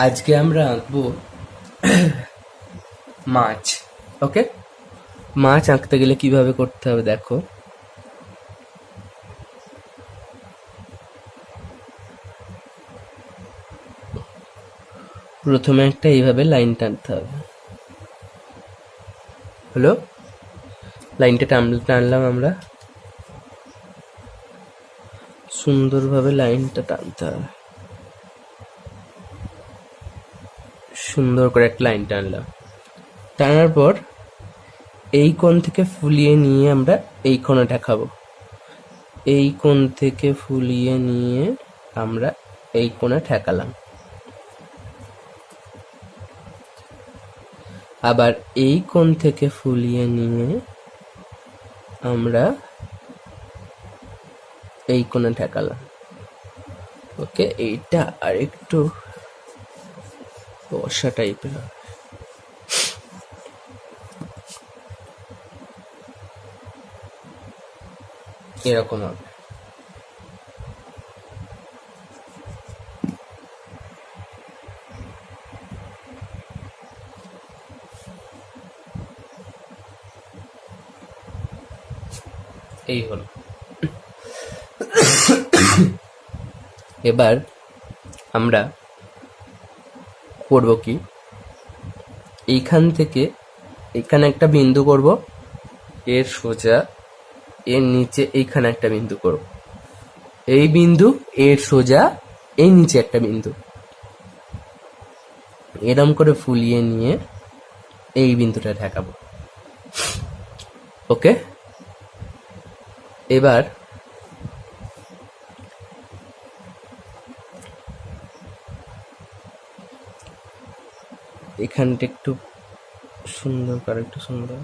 আজকে আমরা আঁকবো মাছ। ওকে, মাছ আঁকতে গেলে কিভাবে করতে হবে দেখো। প্রথমে একটা এইভাবে লাইন টানতে হবে। হলো, লাইনটা টানলাম আমরা, সুন্দরভাবে লাইনটা টানতে হবে। সুন্দর করে একটা লাইন টানলাম, টানার পর এই কোণ থেকে ফুলিয়ে নিয়ে আমরা এই কোণে ঠেকাবো। এই কোণ থেকে ফুলিয়ে নিয়ে আমরা এই কোণে ঠেকালাম। আবার এই কোণ থেকে ফুলিয়ে নিয়ে আমরা এই কোণে ঠেকালাম। ওকে, এইটা আর একটু বর্ষা টাইপের হবে। এরকম হবে। এই হলো। এবার আমরা করব কি, এইখান থেকে এখানে একটা বিন্দু করব, এর সোজা এর নিচে এইখানে একটা বিন্দু করব, এই বিন্দু এর সোজা এই নিচে একটা বিন্দু, এরম করে ফুলিয়ে নিয়ে এই বিন্দুটা ঠেকাবো। ওকে, এবার এখানটা একটু সুন্দর করে, একটু সুন্দর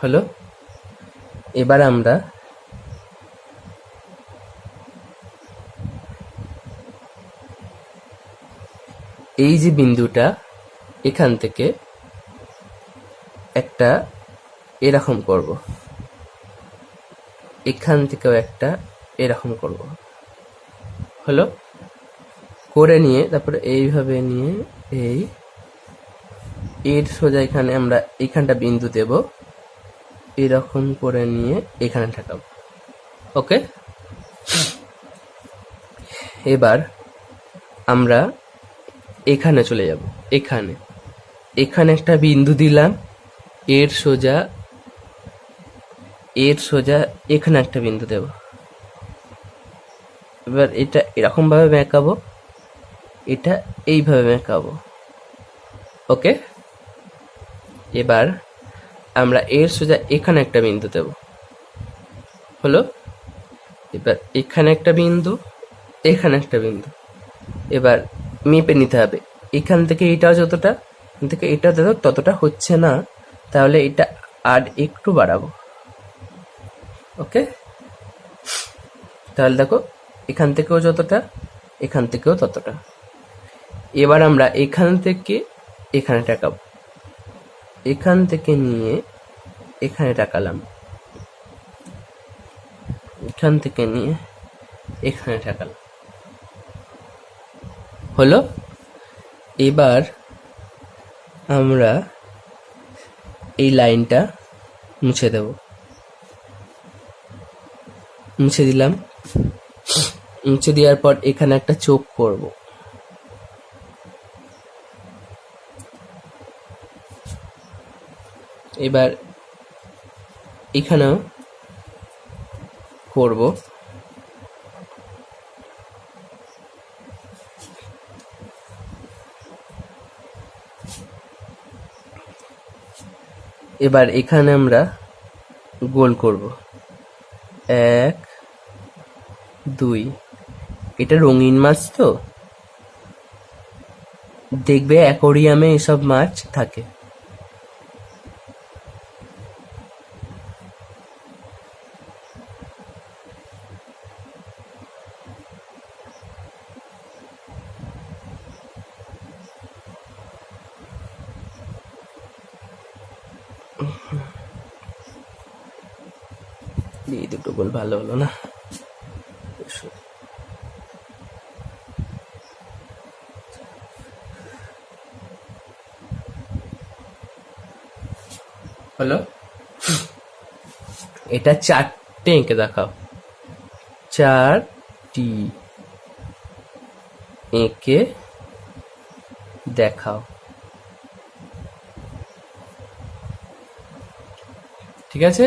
হলো। এবার আমরা এই যে বিন্দুটা, এখান থেকে একটা এরকম করব, এখান থেকেও একটা এরকম করব। হলো, করে নিয়ে তারপরে এইভাবে নিয়ে এই এর সোজা এখানে আমরা এইখানটা বিন্দু দেব, এরকম করে নিয়ে এখানে ঠেকাবো। ওকে, এবার আমরা এখানে চলে যাব। এখানে একটা বিন্দু দিলাম, এর সোজা এখানে একটা বিন্দু দেব। এবার এটা এরকম ভাবে বেঁকাবো, এটা এইভাবে বেঁকাবো। ওকে, এবার আমরা এর সোজা এখানে একটা বিন্দু দেব। হলো, এবার এখানে একটা বিন্দু, এখানে একটা বিন্দু। এবার মেপে নিতে হবে, এখান থেকে এটাও যতটা, এখান থেকে এটা ততটা হচ্ছে না, তাহলে এটা আর একটু বাড়াবো। ওকে, তাহলে দেখো এখান থেকেও যতটা, এখান থেকেও ততটা। এবার আমরা এখান থেকে এখানে টাকাবো, এখান থেকে নিয়ে এখানে টাকালাম, এখান থেকে নিয়ে এখানে টাকালাম। হলো, এবার আমরা এই লাইনটা মুছে দেব। মুছে দিলাম, মুছে দেওয়ার পর এখানে একটা চোখ করব। এবার এখানেও করব। এবার এখানে আমরা গোল করব, 1 2। এটা রঙিন মাছ তো, দেখবে অ্যাকোরিয়ামে এসব মাছ থাকে। এই দুটো গোল ভালো হলো না। হলো, এটা চারটে এঁকে দেখাও, চারটি এঁকে দেখাও। ঠিক আছে।